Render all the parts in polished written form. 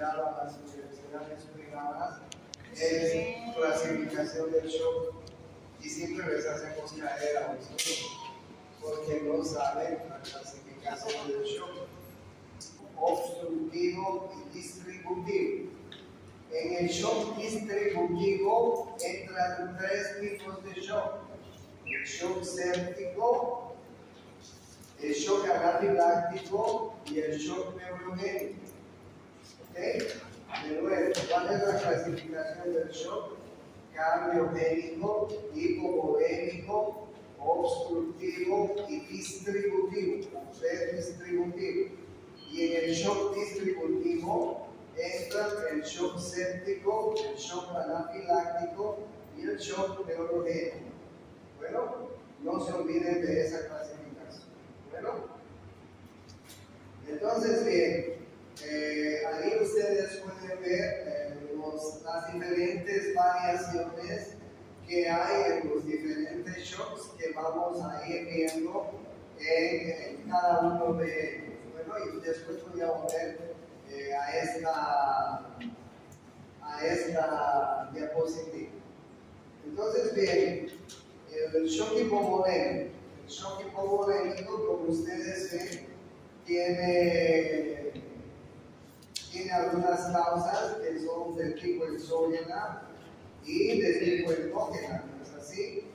considerado a las universidades privadas en clasificación del shock y siempre les hacemos caer a vosotros porque no saben la clasificación del shock: obstructivo y distributivo. En el shock distributivo entran tres tipos de shock: el shock séptico, el shock anafiláctico y el shock neurogénico. ¿Ok? De nuevo, ¿cuál es la clasificación del shock? Cardiogénico, hipovolémico, obstructivo y distributivo. Distributivo. Y en el shock distributivo entran el shock séptico, el shock anafiláctico y el shock neurogénico. Bueno, no se olviden de esa clasificación. Bueno, entonces bien, ahí ustedes pueden ver las diferentes variaciones que hay en los diferentes shocks que vamos a ir viendo en cada uno de ellos. Bueno, y después voy a volver a esta diapositiva. Entonces, bien, el shock hipovolémico. El shock hipovolémico, como ustedes ven, tiene algunas causas que son de tipo exógena y de tipo endógena, ¿no es así?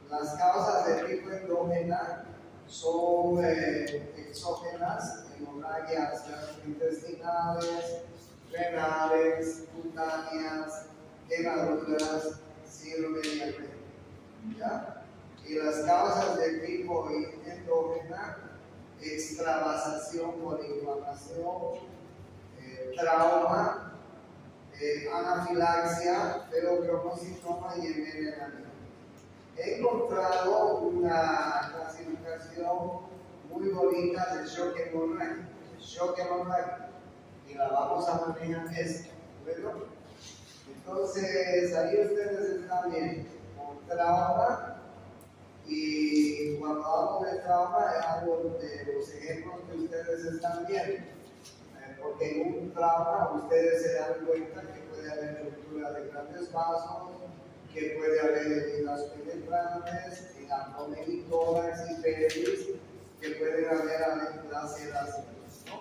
Las causas de tipo endógena son exógenas, hemorragias gastrointestinales, renales, cutáneas, quemaduras, síndrome de diabetes. ¿Ya? Y las causas de tipo endógena: extravasación por inflamación, trauma, anafilaxia, ferocromocitoma y envenenamiento. He encontrado una clasificación muy bonita del shock hemorrágico, y la vamos a manejar esta. ¿Bueno? Entonces, ahí ustedes están viendo con trauma, y cuando hablo de trauma hablo de los ejemplos que ustedes están viendo. Porque en un trauma ustedes se dan cuenta que puede haber ruptura de grandes vasos, que puede haber heridas penetrantes, en abdomen y tórax y pelvis, que pueden haber laceraciones, ¿no?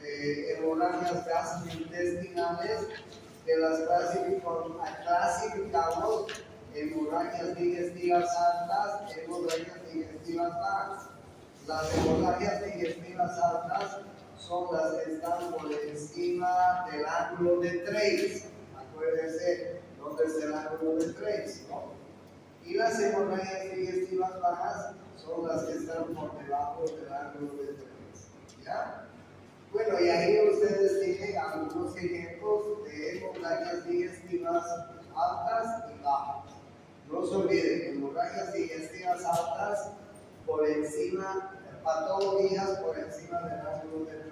Hemorragias gastrointestinales, que las clasificamos: hemorragias digestivas altas, hemorragias digestivas bajas. Las hemorragias digestivas altas son las que están por encima del ángulo de Trace. Acuérdense dónde es el ángulo de Trace, ¿no? Y las hemorragias digestivas bajas son las que están por debajo del ángulo de Trace. ¿Ya? Bueno, y ahí ustedes tienen algunos ejemplos de hemorragias digestivas altas y bajas. No se olviden, hemorragias digestivas altas por encima, patologías por encima del ángulo de Trace.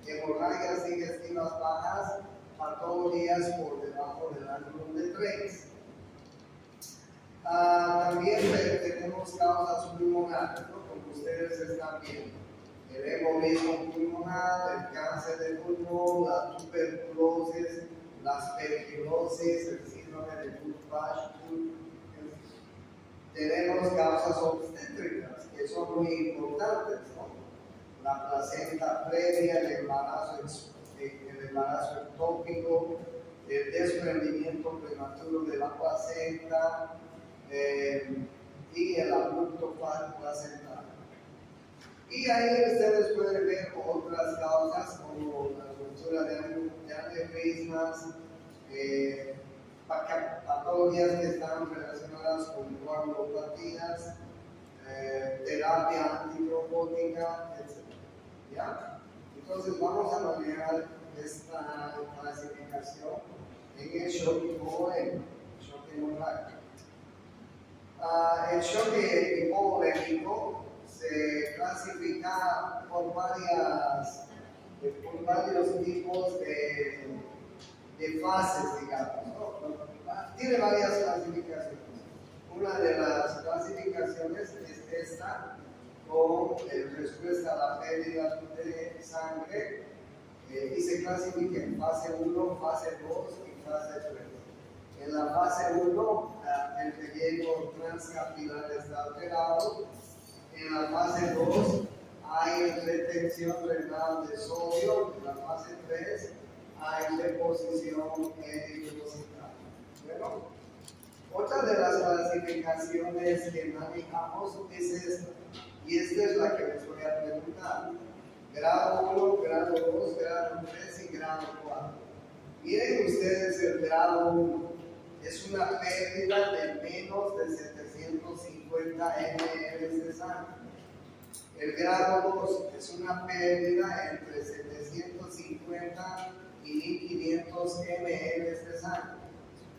Hemorragias digestivas bajas, patologías por debajo del ángulo de Trace. También tenemos causas pulmonares, ¿no? Como ustedes están viendo: el embolismo pulmonar, el cáncer de pulmón, la tuberculosis, la aspergilosis, el síndrome de Guillain-Barré. Tenemos causas obstétricas que son muy importantes, ¿no? La placenta previa, el embarazo ectópico, el desprendimiento prematuro de la placenta y el aborto placental. Y ahí ustedes pueden ver otras causas como la ruptura de aneurismas, patologías que están relacionadas con coagulopatías, terapia antitrombótica, etc. ¿Ya? Entonces vamos a manejar esta clasificación en el shock hipovolémico. El shock hipovolémico se clasifica por varios tipos de fases, digamos, ¿no? Tiene varias clasificaciones. Una de las clasificaciones es esta, con respuesta a la pérdida de sangre, y se clasifica en fase 1, fase 2 y fase 3. En la fase 1, el relleno transcapilar está alterado. En la fase 2, hay retención renal de sodio. En la fase 3, hay deposición eritrocital. Bueno, otra de las clasificaciones que manejamos es esta. Y esta es la que les voy a preguntar. Grado 1, grado 2, grado 3 y grado 4. Miren ustedes el grado 1. Es una pérdida de menos de 750 ml de sangre. El grado 2 es una pérdida entre 750 y 1500 ml de sangre.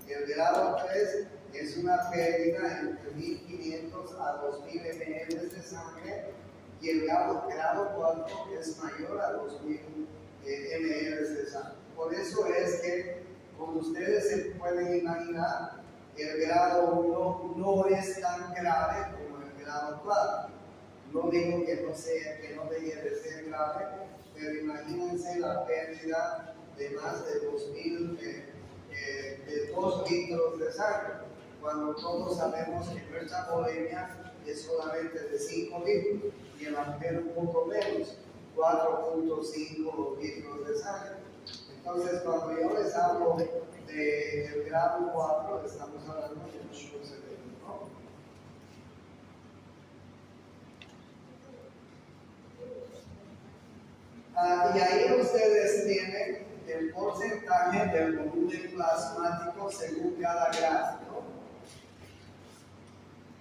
El grado 3 es una pérdida entre 1500 a 2000 ml de sangre. Y el grado 4 es mayor a 2000 ml de sangre. Por eso es que, como ustedes se pueden imaginar, el grado 1 no es tan grave como el grado 4. No digo que no deje de ser grave, pero imagínense la pérdida de más de 2000, de 2 litros de sangre, cuando todos sabemos que nuestra polemia es solamente de 5 litros y el ampero un poco menos, 4.5 litros de sangre. Entonces, cuando yo les hablo del grado 4, estamos hablando de un shock severo, ¿no? Y ahí ustedes tienen el porcentaje del volumen plasmático según cada grado, ¿no?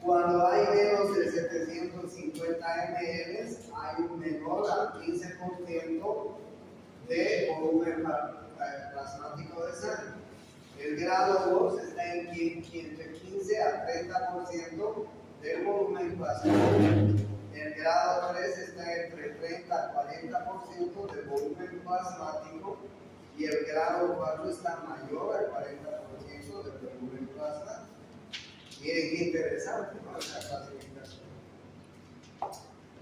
Cuando hay menos de 750 ml, hay un menor al 15% de volumen plasmático de sangre. El grado 2 está entre 15 a 30% del volumen plasmático. El grado 3 está entre 30 a 40% del volumen plasmático y el grado 4 está mayor al 40% del volumen plasmático. Miren qué interesante, ¿no? Esa clasificación.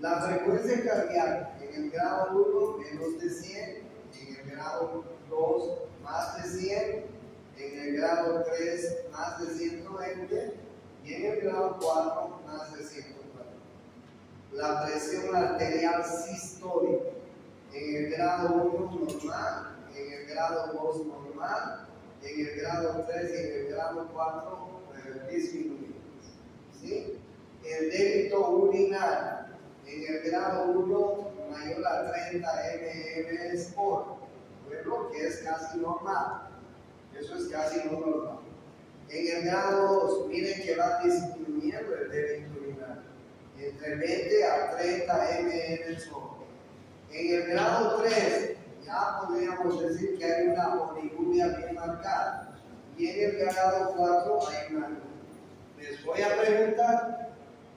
La frecuencia cardíaca en el grado 1 menos de 100, en el grado 2 más de 100, en el grado 3 más de 120 y en el grado 4 más de 140. La presión arterial sistólica en el grado 1 normal, en el grado 2 normal, en el grado 3 y en el grado 4 disminuidas. ¿Sí? El débito urinario en el grado 1 mayor a 30 ml por, bueno, que es casi normal. Eso es casi no normal. En el grado 2, miren que va disminuyendo el débito urinario, entre 20 a 30 ml por. En el grado 3, ya podríamos decir que hay una oliguria bien marcada. Y en el grado 4 hay una luna. Les voy a preguntar,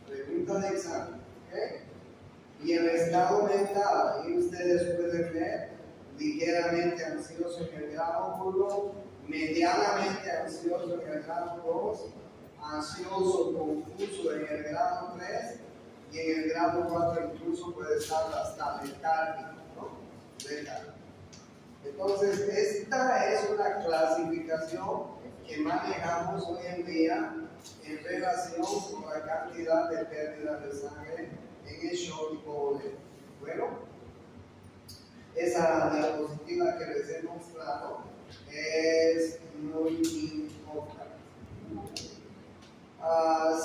pregunta de examen, ¿ok? Y el estado mental, ahí ustedes pueden ver, ligeramente ansioso en el grado 1, medianamente ansioso en el grado 2, ansioso confuso en el grado 3 y en el grado 4 incluso puede estar hasta letárgico, ¿no? Letárgico. Entonces, esta es una clasificación que manejamos hoy en día en relación con la cantidad de pérdida de sangre en el shock hipovolémico. Bueno, esa diapositiva que les he mostrado es muy importante.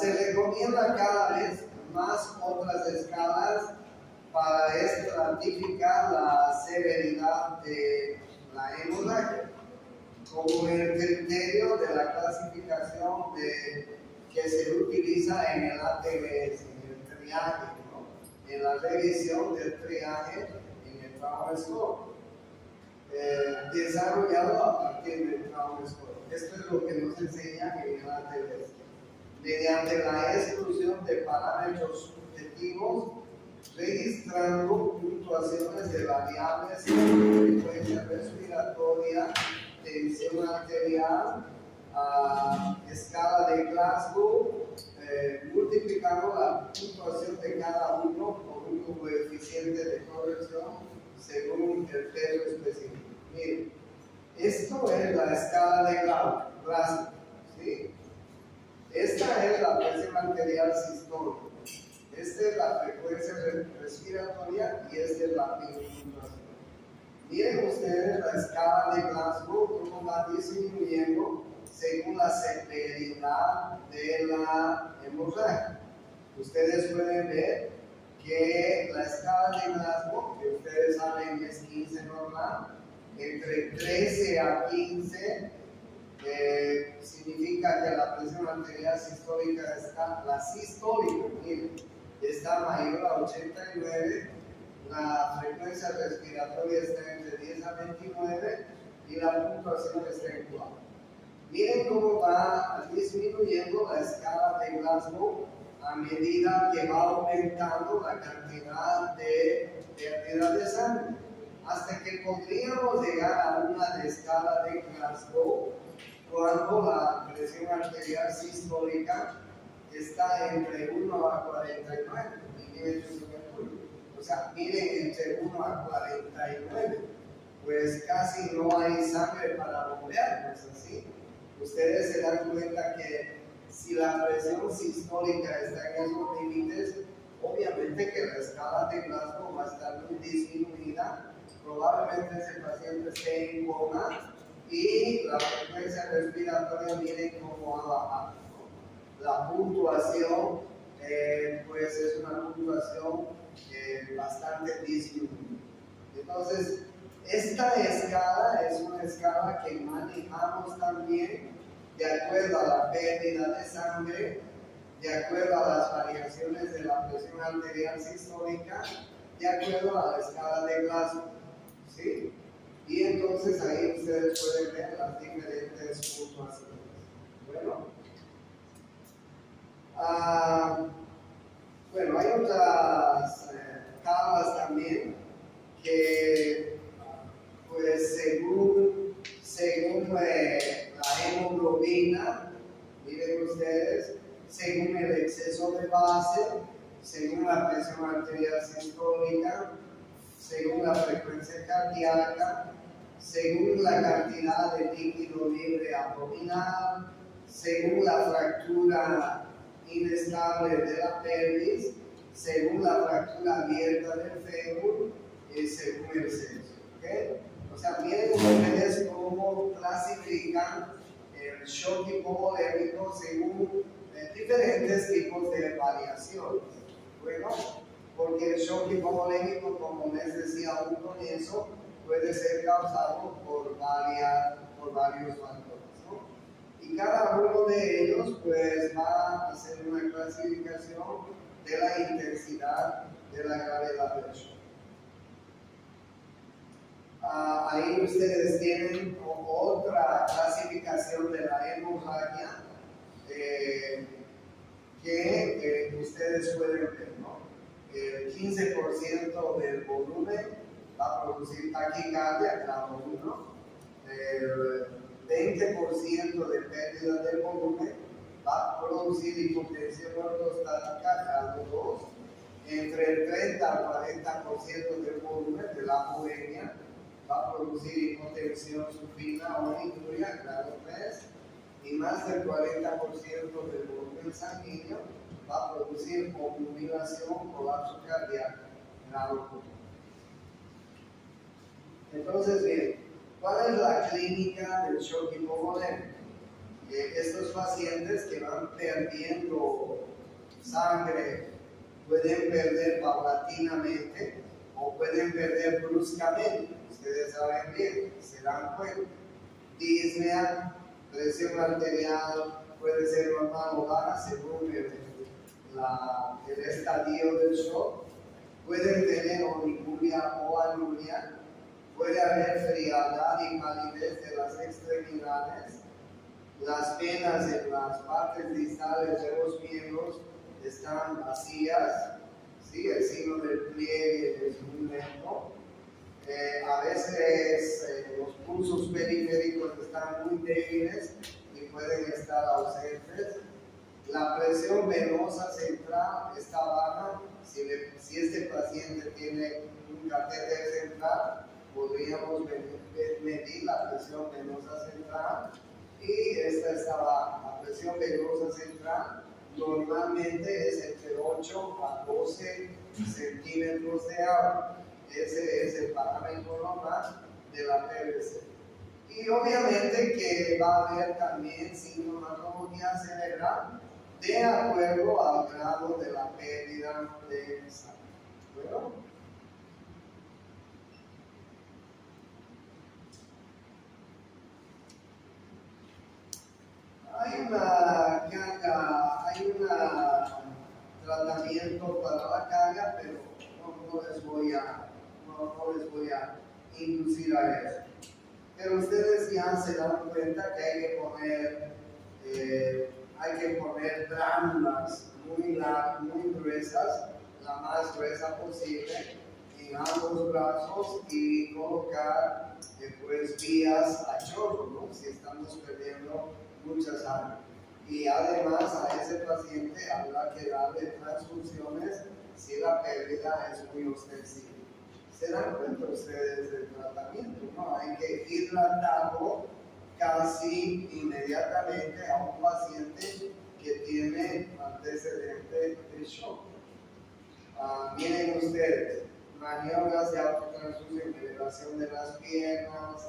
Se recomienda cada vez más otras escalas para estratificar la severidad de la hemorragia, como el criterio de la clasificación que se utiliza en el ATLS, en el triaje, ¿no? En la revisión del triaje en el Trauma Score, desarrollado a partir del Trauma Score. Esto es lo que nos enseña en el ATLS. Mediante la exclusión de parámetros subjetivos, registrando puntuaciones de variables de frecuencia respiratoria, tensión arterial, escala de Glasgow, multiplicando la puntuación de cada uno por un coeficiente de corrección según el peso específico. Miren, esto es la escala de Glasgow, ¿sí? Esta es la presión arterial sistólica. Esta es la frecuencia respiratoria y esta es la puntuación. Miren ustedes la escala de Glasgow, cómo va disminuyendo según la severidad de la hemorragia. Ustedes pueden ver que la escala de Glasgow, que ustedes saben es 15 normal, entre 13 a 15 significa que la presión arterial sistólica está, la sistólica, miren, está mayor a 89, la frecuencia respiratoria está entre 10 a 29 y la puntuación está en 4. Miren cómo va disminuyendo la escala de Glasgow a medida que va aumentando la cantidad de pérdida de sangre, hasta que podríamos llegar a una escala de Glasgow cuando la presión arterial sistólica está entre 1 a 49 milímetros de mercurio. O sea, miren, entre 1 a 49, pues casi no hay sangre para bombear, ¿no es así? Ustedes se dan cuenta que si la presión sistólica está en esos límites, obviamente que la escala de Glasgow va a estar muy disminuida, probablemente ese paciente esté en coma y la frecuencia respiratoria miren cómo ha bajado, ¿no? La puntuación, pues es una puntuación bastante disminuida. Entonces, esta escala es una escala que manejamos también de acuerdo a la pérdida de sangre, de acuerdo a las variaciones de la presión arterial sistólica, de acuerdo a la escala de Glasgow, ¿sí? Y entonces ahí ustedes pueden ver las diferentes puntuaciones. Bueno, hay otras tablas también que, pues según la hemoglobina, miren ustedes, según el exceso de base, según la presión arterial sistólica, según la frecuencia cardíaca, según la cantidad de líquido libre abdominal, según la fractura inestable de la pelvis, según la fractura abierta del fémur y según el sexo. ¿Okay? O sea, miren ustedes cómo clasifican el shock hipovolémico según diferentes tipos de variaciones. Bueno, porque el shock hipovolémico, como les decía a un comienzo, puede ser causado por varios factores, ¿no? Y cada uno de ellos pues va a hacer una clasificación de la intensidad de la gravedad del shock. Ahí ustedes tienen otra clasificación de la hemorragia que ustedes pueden ver, ¿no? El 15% del volumen va a producir taquicardia, grado 1, el 20% de pérdida del volumen va a producir hipotensión ortostática, grado 2, entre el 30 al 40% del volumen de la apoemia va a producir hipotensión supina o injuria, grado 3, y más del 40% del volumen sanguíneo va a producir obnubilación, colapso cardíaco, grado 1. Entonces, bien, ¿cuál es la clínica del shock hipovolémico? Estos pacientes que van perdiendo sangre pueden perder paulatinamente o pueden perder bruscamente. Ustedes saben bien, se dan cuenta. Disnea, presión arterial puede ser normal o baja según el estadio del shock. Pueden tener oliguria o anuria. Puede haber frialdad y palidez de las extremidades. Las venas en las partes distales de los miembros están vacías. ¿Sí? El signo del pliegue es muy lento. A veces los pulsos periféricos están muy débiles y pueden estar ausentes. La presión venosa central está baja, Si este paciente tiene un catéter central, podríamos medir la presión venosa central y esta está baja. La presión venosa central normalmente es entre 8 a 12 centímetros de agua. Ese es el parámetro normal de la PVC. Y obviamente que va a haber también sintomatología cerebral de acuerdo al grado de la pérdida de sangre. ¿Bueno? Hay una carga, hay un tratamiento para la carga, pero no les voy a inducir a eso. Pero ustedes ya se dan cuenta que hay que poner trámulas muy gruesas, la más gruesa posible, en ambos brazos y colocar pues vías a chorro, ¿no? Si estamos perdiendo mucha sangre. Y además a ese paciente habrá que darle transfusiones si la pérdida es muy ostensiva. Se dan cuenta ustedes del tratamiento, ¿no? Hay que hidratarlo casi inmediatamente a un paciente que tiene antecedente de shock. Miren ustedes, maniobras de autotransfusión, elevación de las piernas,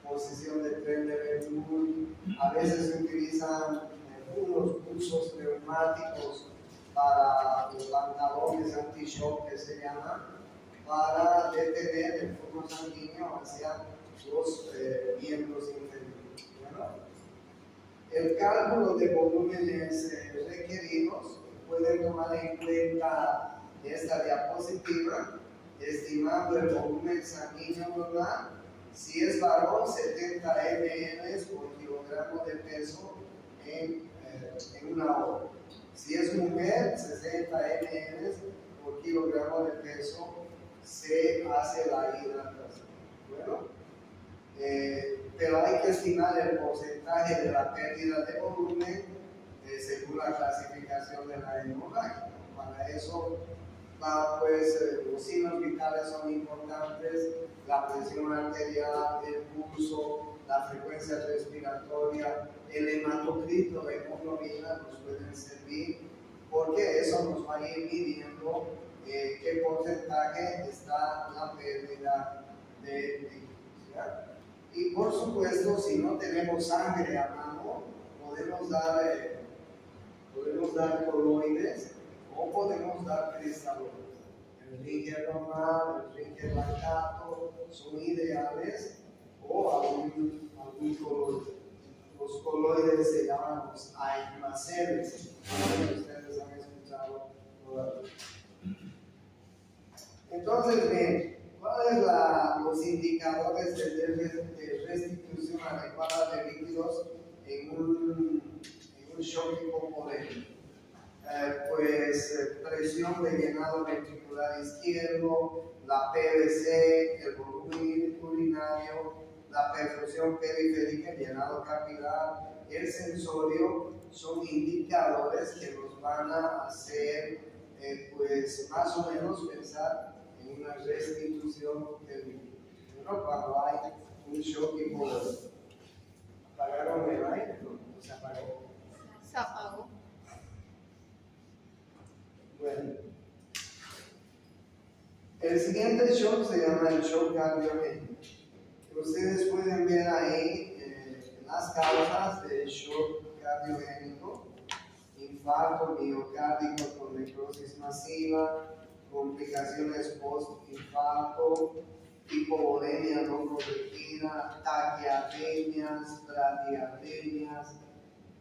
posición de tren de Bernoulli. A veces se utilizan unos pulsos neumáticos para los pantalones anti-shock que se llaman, para detener el flujo sanguíneo hacia los miembros inferiores. Bueno, el cálculo de volúmenes requeridos pueden tomar en cuenta esta diapositiva, estimando el volumen sanguíneo normal. Si es varón, 70 ml por kilogramo de peso en una hora. Si es mujer, 60 ml por kilogramo de peso se hace la hidratación. Bueno, pero hay que estimar el porcentaje de la pérdida de volumen según la clasificación de la hemorragia. Para eso, los signos vitales son importantes, la presión arterial, el pulso, la frecuencia respiratoria, el hematocrito, la hemoglobina nos pueden servir, porque eso nos va a ir midiendo qué porcentaje está la pérdida de líquidos. Y por supuesto, si no tenemos sangre a mano, podemos dar coloides o podemos dar cristaloides. El Ringer normal, el Ringer lactato son ideales, o algún coloide. Los coloides se llaman los aigmaceres. Ustedes han escuchado todavía. Entonces, bien, ¿cuáles son los indicadores de restitución adecuada de líquidos en un shock hipovolémico? Presión de llenado ventricular izquierdo, la PVC, el volumen urinario, la perfusión periférica, el llenado capilar, el sensorio, son indicadores que nos van a hacer más o menos pensar en una restitución del líquido. Pero cuando hay un shock hipovolémico, ¿apagaron el aire? ¿No se apagó? Se apagó. Bueno, el siguiente shock se llama el shock cardiogénico. Ustedes pueden ver ahí las causas del shock cardiogénico: infarto miocárdico con necrosis masiva, complicaciones post-infarto, hipovolemia no corregida, taquiarritmias, bradiarritmias,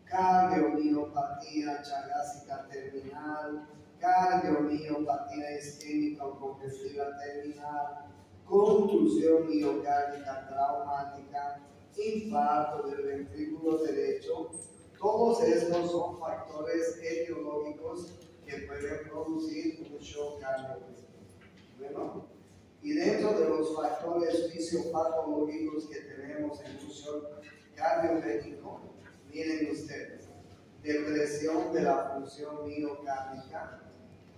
cardiomiopatía chagásica terminal, cardiomiopatía isquémica o congestiva terminal, contusión miocárdica traumática, infarto del ventrículo derecho. Todos estos son factores etiológicos que pueden producir un shock cardiogénico. Bueno, y dentro de los factores fisiopatológicos que tenemos en un shock cardiogénico, miren ustedes: depresión de la función miocárdica,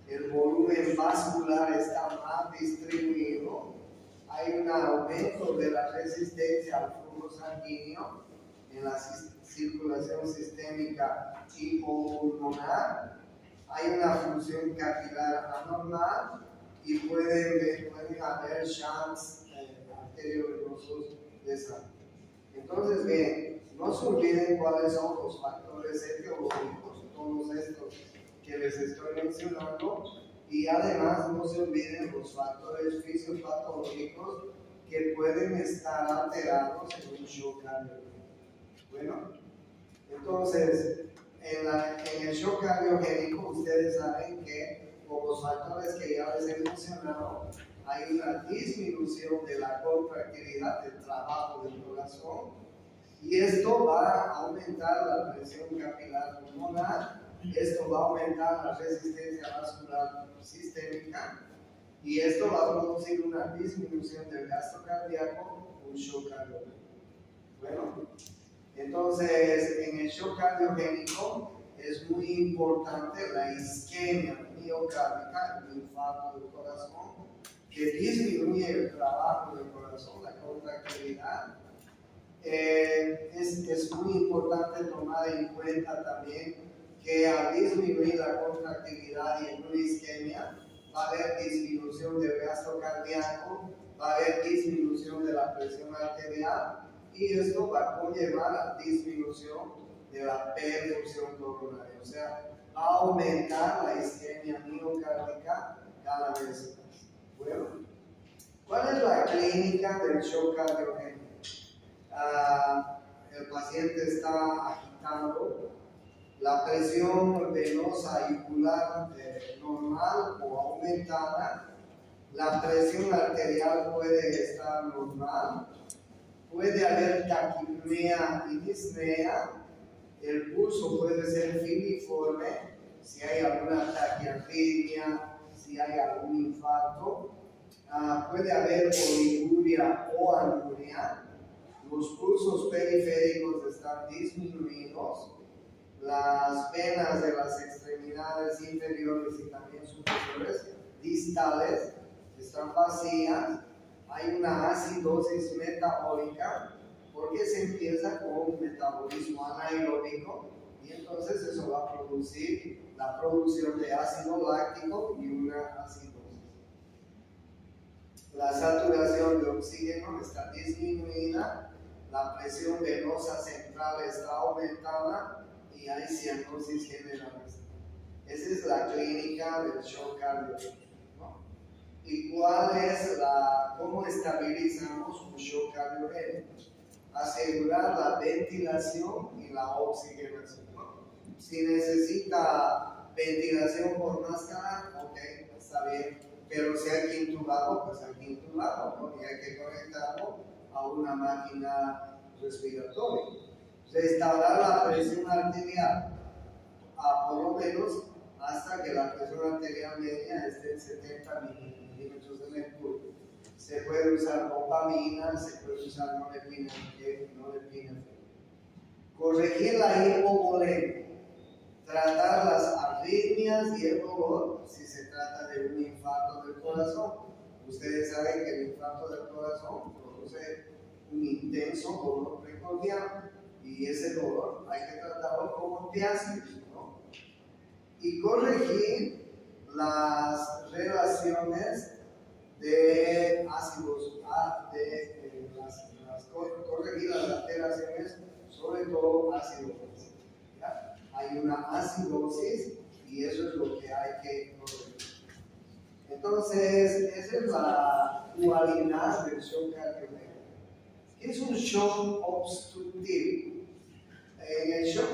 el volumen vascular está más distribuido, hay un aumento de la resistencia al flujo sanguíneo en la circulación sistémica y pulmonar, hay una función capilar anormal y pueden haber shunts arteriovenosos de sangre. Entonces, bien, no se olviden cuáles son los factores etiológicos, todos estos que les estoy mencionando, y además no se olviden los factores fisiopatológicos que pueden estar alterados en un shock cardiogénico. Bueno, entonces, en el shock cardiogénico ustedes saben que por los factores que ya les he mencionado, hay una disminución de la contractilidad del trabajo del corazón y esto va a aumentar la presión capilar pulmonar, esto va a aumentar la resistencia vascular sistémica y esto va a producir una disminución del gasto cardíaco, un shock cardiogénico. Bueno, entonces en el shock cardiogénico es muy importante la isquemia miocárdica, el infarto del corazón, que disminuye el trabajo del corazón, la contractilidad. Es muy importante tomar en cuenta también que al disminuir la contractilidad y en una isquemia va a haber disminución del gasto cardíaco, va a haber disminución de la presión arterial y esto va a conllevar a disminución de la perfusión coronaria, o sea, va a aumentar la isquemia miocárdica cada vez más. Bueno, ¿cuál es la clínica del shock cardiogénico? El paciente está agitando, la presión venosa auricular normal o aumentada, la presión arterial puede estar normal, puede haber taquipnea y disnea, el pulso puede ser filiforme, si hay alguna taquiarritmia, si hay algún infarto, puede haber oliguria o anuria, los pulsos periféricos están disminuidos, las venas de las extremidades inferiores y también superiores distales están vacías, hay una acidosis metabólica porque se empieza con un metabolismo anaeróbico y entonces eso va a producir la producción de ácido láctico y una acidosis. La saturación de oxígeno está disminuida, la presión venosa central está aumentada y hay cianosis generalizada. Esa es la clínica del shock cardiogénico, ¿no? ¿Y cómo estabilizamos un shock cardiogénico? Asegurar la ventilación y la oxigenación, ¿no? Si necesita ventilación por máscara, ok, está bien, pero si hay que intubarlo, pues hay que intubarlo, ¿no? Y hay que conectarlo a una máquina respiratoria. Restaurar la presión arterial por lo menos hasta que la presión arterial media esté en 70 milímetros de mercurio. Se puede usar dopamina, se puede usar norepinefrina. Corregir la hipovolemia, tratar las arritmias y el dolor si se trata de un infarto del corazón. Ustedes saben que el infarto del corazón produce un intenso dolor precordial y ese dolor hay que tratarlo como diástasis, ¿no? Y corregir las relaciones de ácidos, corregir las alteraciones, sobre todo acidosis. Hay una acidosis y eso es lo que hay que corregir. Entonces, esa es la dualidad del shock cardiogénico. ¿Qué es un shock obstructivo? En el shock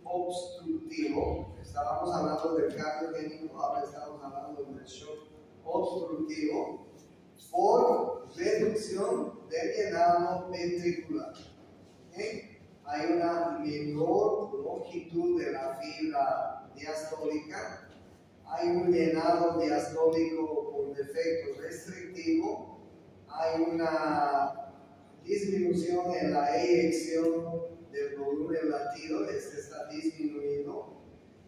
obstructivo, estábamos hablando del cardiogénico, ahora estamos hablando del shock obstructivo por reducción del llenado ventricular. ¿Okay? Hay una menor longitud de la fibra diastólica, hay un llenado diastólico por defecto restrictivo, hay una disminución en la eyección del volumen latido, este está disminuido,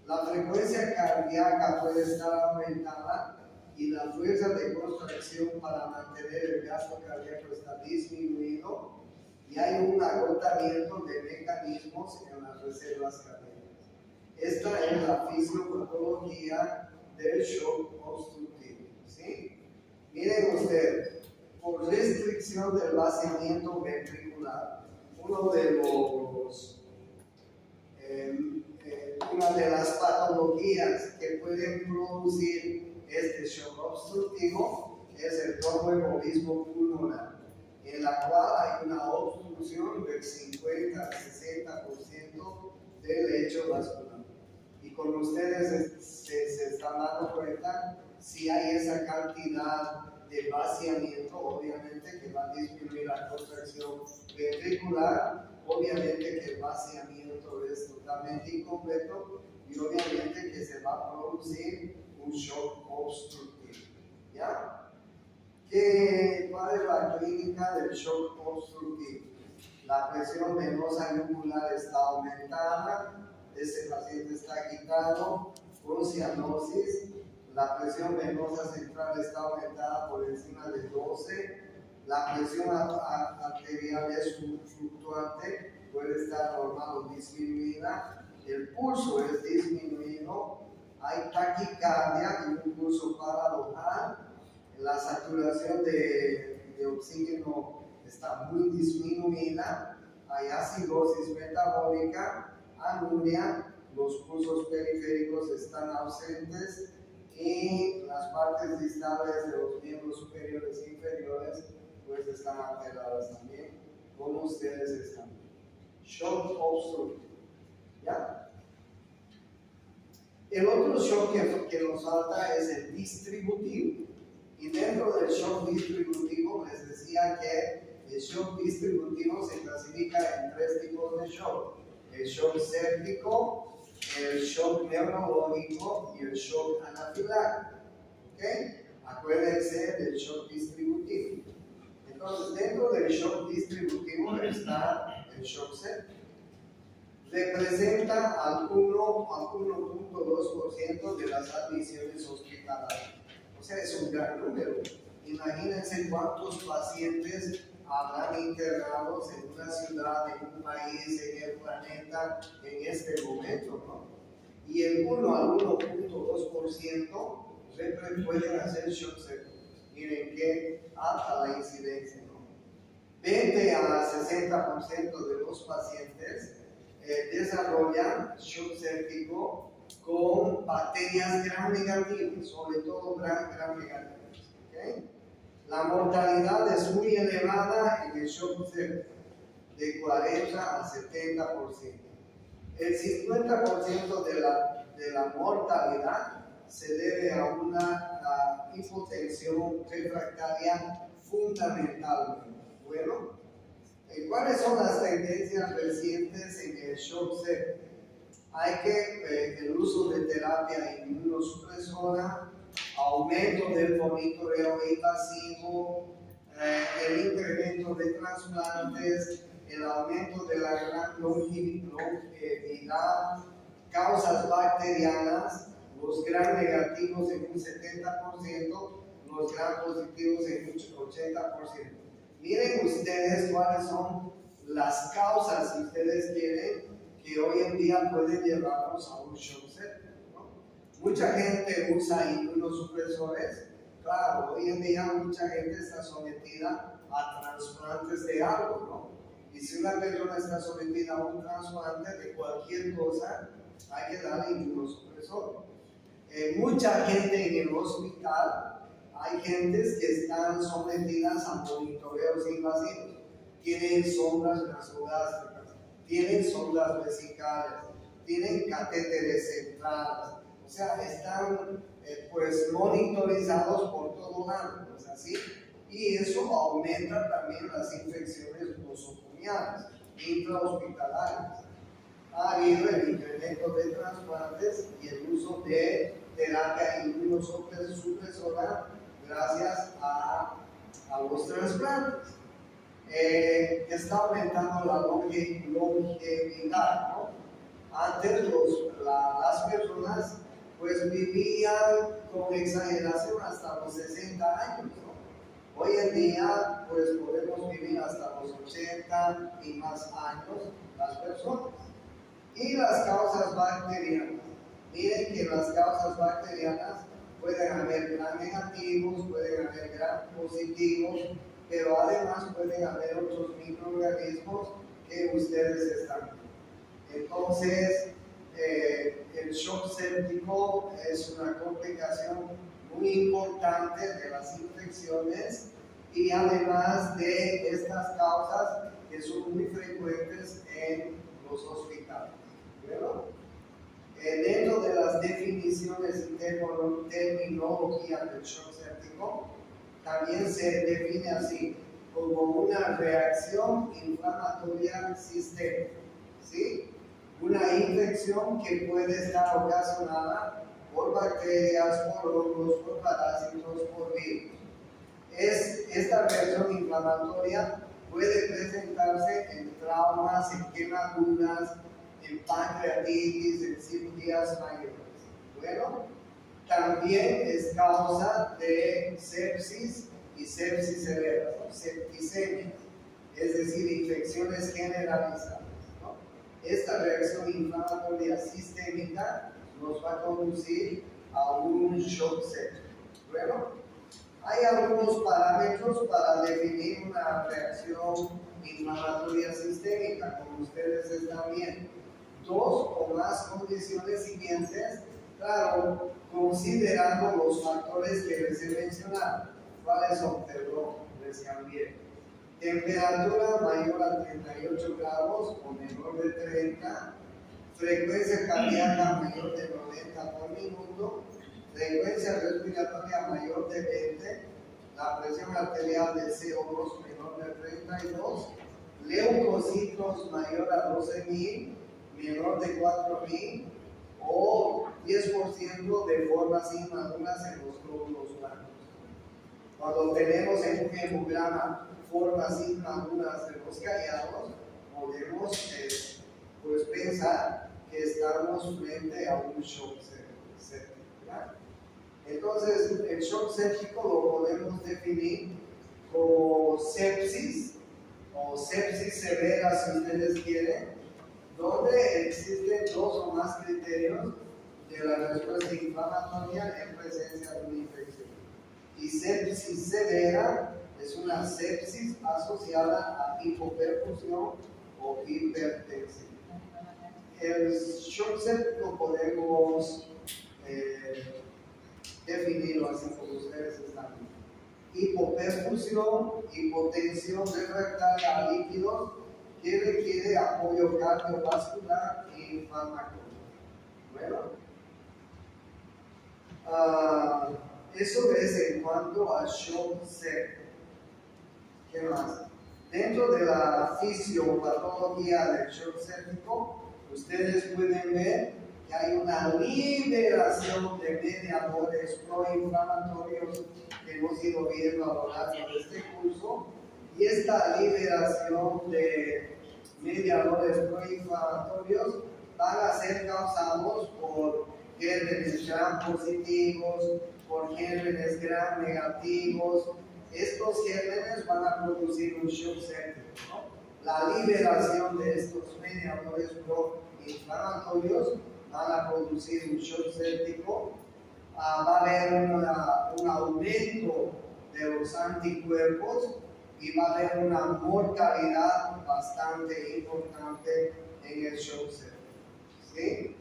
La frecuencia cardíaca puede estar aumentada y la fuerza de contracción para mantener el gasto cardíaco está disminuido y hay un agotamiento de mecanismos en las reservas cardíacas. Esta es la fisiopatología del shock obstructivo. ¿Sí? Miren ustedes, por restricción del vaciamiento ventricular, una de las patologías que pueden producir este shock obstructivo es el tromboembolismo pulmonar, en la cual hay una obstrucción del 50 al 60% del lecho vascular. Y como ustedes se están dando cuenta, si hay esa cantidad de vaciamiento, obviamente que va a disminuir la contracción ventricular, obviamente que el vaciamiento es totalmente incompleto y obviamente que se va a producir un shock obstructivo. ¿Ya? ¿Cuál es la clínica del shock obstructivo? La presión venosa yugular está aumentada, ese paciente está agitado con cianosis, la presión venosa central está aumentada por encima de 12, la presión arterial es fluctuante, puede estar normal o disminuida, el pulso es disminuido, hay taquicardia y un pulso paradojal, la saturación de oxígeno está muy disminuida, hay acidosis metabólica, anuria, los pulsos periféricos están ausentes y las partes distales de los miembros superiores e inferiores pues están alteradas también, como ustedes están. Shock obstructivo. ¿Ya? El otro shock que nos falta es el distributivo. Y dentro del shock distributivo les decía que el shock distributivo se clasifica en 3 tipos de shock: el shock séptico, el shock neurológico y el shock anafiláctico. ¿Okay? Acuérdense del shock distributivo. Entonces, dentro del shock distributivo está el shock séptico. Representa al 1.2% de las admisiones hospitalarias. O sea, es un gran número. Imagínense cuántos pacientes habrán internados en una ciudad, en un país, en el planeta, en este momento, ¿no? Y el 1 al 1.2% pueden hacer shock séptico. Miren qué alta la incidencia, ¿no? 20 a 60% de los pacientes desarrollan shock séptico con bacterias gram negativas, sobre todo gram negativas. ¿Okay? La mortalidad es muy elevada en el shock séptico, de 40 a 70%. El 50% de la mortalidad se debe a una hipotensión refractaria fundamentalmente. Bueno, ¿cuáles son las tendencias recientes en el shock séptico? Hay que el uso de terapia inmunosupresora, aumento del monitoreo invasivo, el incremento de trasplantes, el aumento de la longevidad, causas bacterianas, los gram negativos en un 70%, los gram positivos en un 80%. Miren ustedes cuáles son las causas, si ustedes quieren, que hoy en día pueden llevarnos a un shock séptico, ¿no? Mucha gente usa inmunosupresores. Claro, hoy en día mucha gente está sometida a trasplantes de algo, ¿no? Y si una persona está sometida a un trasplante de cualquier cosa, hay que darle inmunosupresor. Mucha gente en el hospital, hay gentes que están sometidas a monitoreos invasivos, tienen sondas nasogástricas, tienen sondas vesicales, tienen catéteres centrales, o sea, están pues monitorizados por todo lado, ¿no es así? Y eso aumenta también las infecciones nosocomiales, intrahospitalarias. Ha habido el incremento de trasplantes y el uso de terapia inmunosupresora gracias a los trasplantes. Está aumentando la longevidad, ¿no? Antes las personas pues vivían con exageración hasta los 60 años, ¿no? Hoy en día pues podemos vivir hasta los 80 y más años las personas. Y las causas bacterianas. Miren que las causas bacterianas pueden haber gran negativos, pueden haber gran positivos, pero además pueden haber otros microorganismos que ustedes están viendo. Entonces, el shock séptico es una complicación muy importante de las infecciones y además de estas causas que son muy frecuentes en los hospitales. ¿Bueno? Dentro de las definiciones y terminología del shock séptico, también se define así, como una reacción inflamatoria sistémica, ¿sí? Una infección que puede estar ocasionada por bacterias, por hongos, por parásitos, por virus. Esta reacción inflamatoria puede presentarse en traumas, en quemaduras, en pancreatitis, en cirugías mayores. Bueno, también es causa de sepsis y sepsis severa, ¿no? Septicemia, es decir, infecciones generalizadas, ¿no? Esta reacción inflamatoria sistémica nos va a conducir a un shock séptico. Bueno, hay algunos parámetros para definir una reacción inflamatoria sistémica, como ustedes están viendo. 2 o más condiciones siguientes, claro, considerando los factores que les he mencionado. ¿Cuáles son? Perdón, les cambié. Temperatura mayor a 38 grados o menor de 30, frecuencia cardíaca mayor de 90 por minuto, frecuencia respiratoria mayor de 20, la presión arterial de CO2 menor de 32, leucocitos mayor a 12.000, menor de 4.000 o 10% de formas inmaduras en los glóbulos blancos. Cuando tenemos en un hemograma formas inmaduras de los callados, podemos pues pensar que estamos frente a un shock séptico. Entonces, el shock séptico lo podemos definir como sepsis o sepsis severa, si ustedes quieren, donde existen 2 o más criterios de la respuesta inflamatoria en presencia de una infección. Y sepsis severa es una sepsis asociada a hipoperfusión o hipertensión. El shock séptico podemos definirlo así como ustedes están viendo. Hipoperfusión, hipotensión refractaria a líquidos que requiere apoyo cardiovascular y farmacológico. Bueno, eso es en cuanto al shock séptico. ¿Qué más? Dentro de la fisiopatología del shock séptico, ustedes pueden ver que hay una liberación de mediadores proinflamatorios que hemos ido viendo a lo largo de este curso, y esta liberación de mediadores proinflamatorios van a ser causados por gérmenes gram positivos, por gérmenes gram negativos. Estos gérmenes van a producir un shock séptico, ¿no? La liberación de estos mediadores proinflamatorios van a producir un shock séptico. Va a haber un aumento de los anticuerpos y va a haber una mortalidad bastante importante en el shock séptico, ¿sí?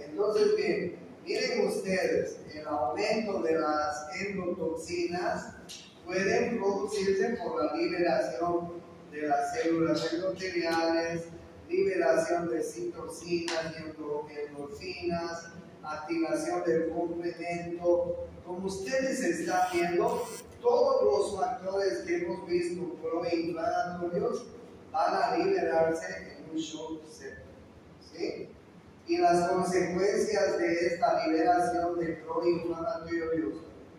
Entonces, bien, miren ustedes, el aumento de las endotoxinas pueden producirse por la liberación de las células endoteliales, liberación de citocinas y endorfinas, activación del complemento. Como ustedes están viendo, todos los factores que hemos visto proinflamatorios van a liberarse en un shock séptico, ¿sí? Y las consecuencias de esta liberación de proinflamatorios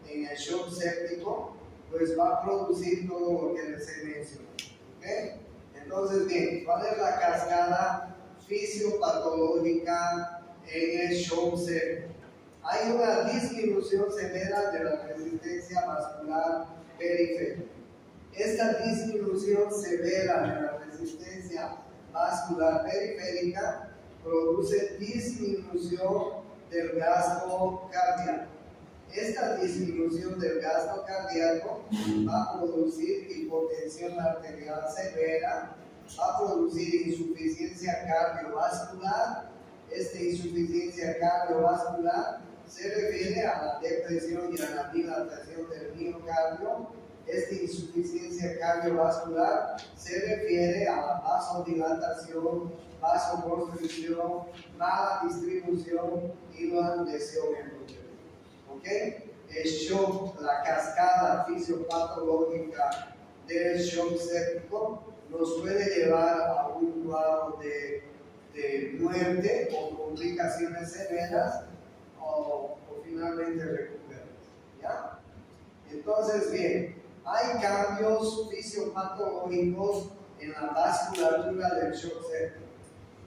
en el shock séptico, pues va a producir todo lo que les he mencionado, ¿okay? Entonces, bien, ¿cuál es la cascada fisiopatológica en el shock séptico? Hay una disminución severa de la resistencia vascular periférica. Esta disminución severa de la resistencia vascular periférica produce disminución del gasto cardíaco. Esta disminución del gasto cardíaco va a producir hipotensión arterial severa, va a producir insuficiencia cardiovascular. Esta insuficiencia cardiovascular se refiere a la depresión y a la dilatación del miocardio. Esta insuficiencia cardiovascular se refiere a la vasodilatación, vasoconstricción, mala distribución y la lesión endotelial. ¿Ok? El shock, la cascada fisiopatológica del shock séptico nos puede llevar a un cuadro de muerte o complicaciones severas o finalmente recuperar. ¿Ya? Entonces, bien, hay cambios fisiopatológicos en la vasculatura del shock séptico.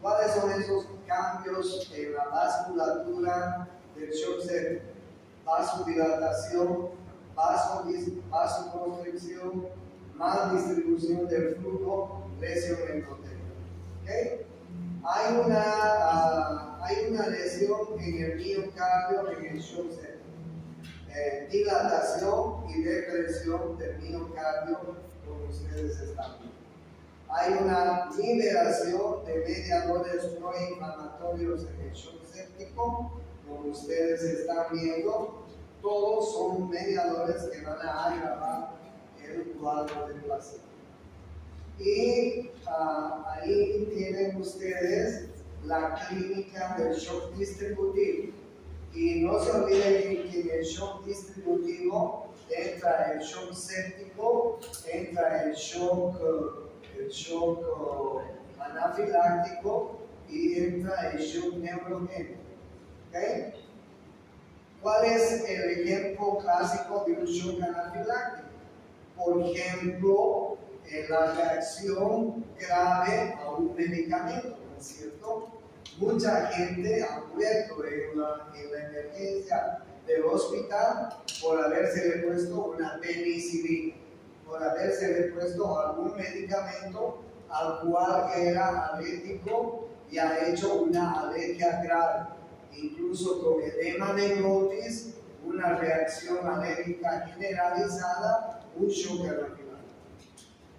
¿Cuáles son esos cambios en la vasculatura del shock séptico? Vasodilatación, vasoconstricción, mal distribución del flujo, lesión endotelial. ¿Okay? Hay una lesión en el miocardio en el shock séptico. Dilatación y depresión del miocardio, como ustedes están viendo. Hay una liberación de mediadores proinflamatorios en el shock séptico, como ustedes están viendo. Todos son mediadores que van a agravar el cuadro de placer. Y ahí tienen ustedes la clínica del shock distributivo. Y no se olviden que en el shock distributivo entra el shock séptico, entra el shock anafiláctico y entra el shock neurogénico. ¿Okay? ¿Cuál es el ejemplo clásico de un shock anafiláctico? Por ejemplo, la reacción grave a un medicamento, ¿no es cierto? Mucha gente ha muerto en la emergencia del hospital por haberse puesto una penicilina, por haberse puesto algún medicamento al cual era alérgico y ha hecho una alergia grave, incluso con edema de glotis, una reacción alérgica generalizada, un shock anafiláctico.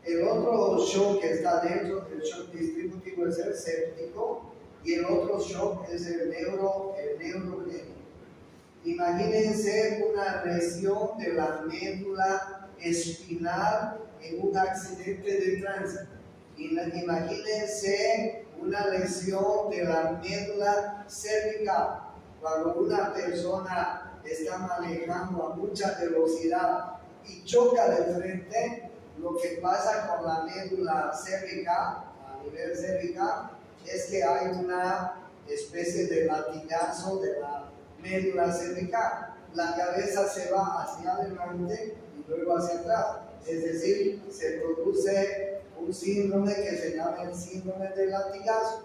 El otro shock que está dentro del shock distributivo es el séptico y el otro shock es el neurogénico. Imagínense una lesión de la médula espinal en un accidente de tránsito. Imagínense una lesión de la médula cervical cuando una persona está manejando a mucha velocidad y choca de frente. Lo que pasa con la médula cervical, a nivel cervical, es que hay una especie de latigazo de la médula cervical. La cabeza se va hacia adelante y luego hacia atrás. Es decir, se produce un síndrome que se llama el síndrome del latigazo.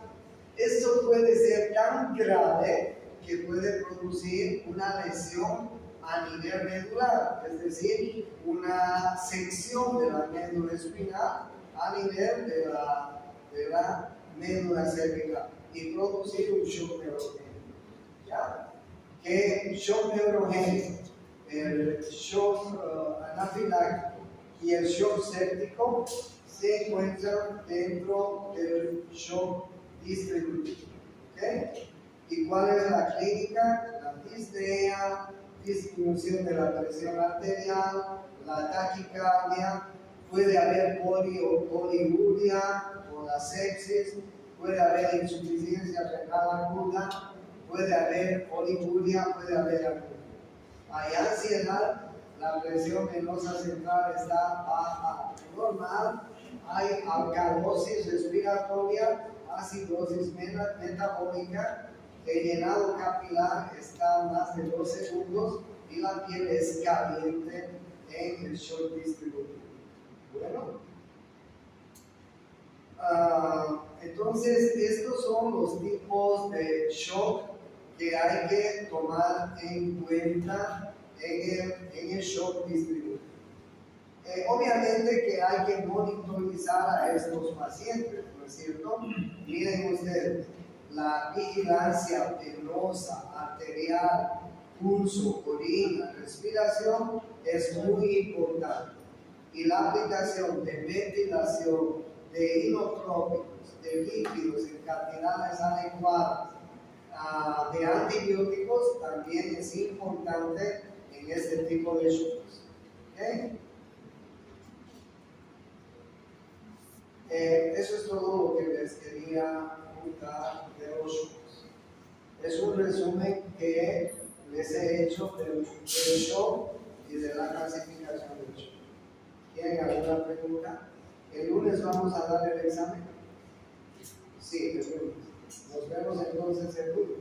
Esto puede ser tan grave que puede producir una lesión a nivel medular, es decir, una sección de la médula espinal a nivel de la médula cervical y producir un shock neurogénico. ¿Ya? Que shock neurogénico, el shock anafiláctico y el shock séptico se encuentran dentro del shock distributivo. ¿Okay? ¿Y cuál es la clínica? La disnea, disminución de la presión arterial, la taquicardia, puede haber poliuria o la sepsis, puede haber insuficiencia renal aguda, puede haber poliuria, puede haber anemia. Hay ansiedad, la presión venosa central está baja normal, hay alcalosis respiratoria, acidosis metabólica, el llenado capilar está más de 2 segundos y la piel es caliente en el shock distributivo. Bueno, Entonces, estos son los tipos de shock que hay que tomar en cuenta en el shock distribuido. Obviamente que hay que monitorizar a estos pacientes, ¿no es cierto? Miren ustedes, la vigilancia venosa, arterial, pulso, orina, respiración es muy importante. Y la aplicación de ventilación, de inotrópicos, de líquidos en cantidades adecuadas, de antibióticos también es importante en este tipo de shocks. ¿Okay? Eso es todo lo que les quería contar de los shocks. Es un resumen que les he hecho del shock y de la clasificación del shock. ¿Tienen alguna pregunta? El lunes vamos a dar el examen. Sí, el lunes. Nos vemos entonces el lunes.